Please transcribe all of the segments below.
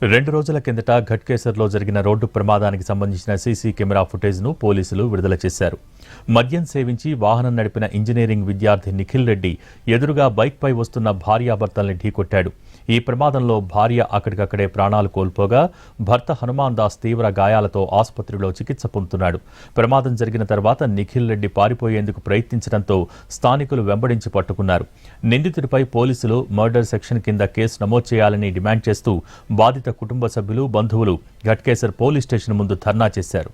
2 రోజుల కిందట ఘట్కేసర్లో జరిగిన రోడ్డు ప్రమాదానికి సంబంధించిన సీసీ కెమెరా ఫుటేజ్ను పోలీసులు విడుదల చేశారు. మద్యం సేవించి వాహనం నడిపిన ఇంజనీరింగ్ విద్యార్థి నిఖిల్ రెడ్డి ఎదురుగా బైక్పై వస్తున్న భార్యాభర్తల్ని ఢీకొట్టాడు. ఈ ప్రమాదంలో భార్య అక్కడికక్కడే ప్రాణాలు కోల్పోగా భర్త హనుమాన్ దాస్ తీవ్ర గాయాలతో ఆసుపత్రిలో చికిత్స పొందుతున్నాడు. ప్రమాదం జరిగిన తర్వాత నిఖిల్ రెడ్డి పారిపోయేందుకు ప్రయత్నించడంతో స్థానికులు వెంబడించి పట్టుకున్నారు. నిందితుడిపై పోలీసులు మర్డర్ సెక్షన్ కింద కేసు నమోదు చేయాలని డిమాండ్ చేస్తూ బాధిత కుటుంబ సభ్యులు, బంధువులు ఘట్కేసర్ పోలీస్ స్టేషన్ ముందు ధర్నా చేశారు.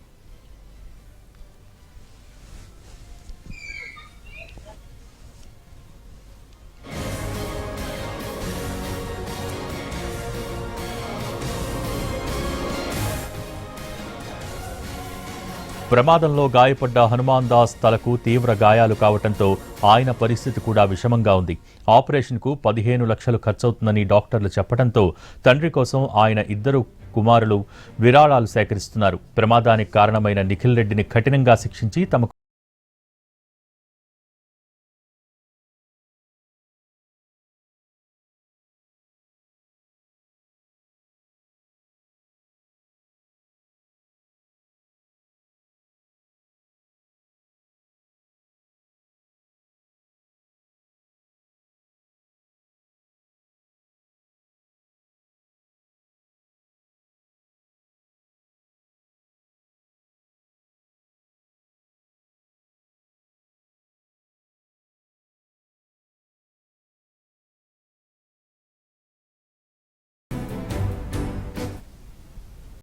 ప్రమాదంలో గాయపడ్డ హనుమాన్ దాస్ తలకు తీవ్ర గాయాలు కావడంతో ఆయన పరిస్థితి కూడా విషమంగా ఉంది. ఆపరేషన్కు 15 లక్షలు ఖర్చవుతుందని డాక్టర్లు చెప్పడంతో తండ్రి కోసం ఆయన ఇద్దరు కుమారులు విరాళాలు సేకరిస్తున్నారు. ప్రమాదానికి కారణమైన నిఖిల్ రెడ్డిని కఠినంగా శిక్షించి తమకు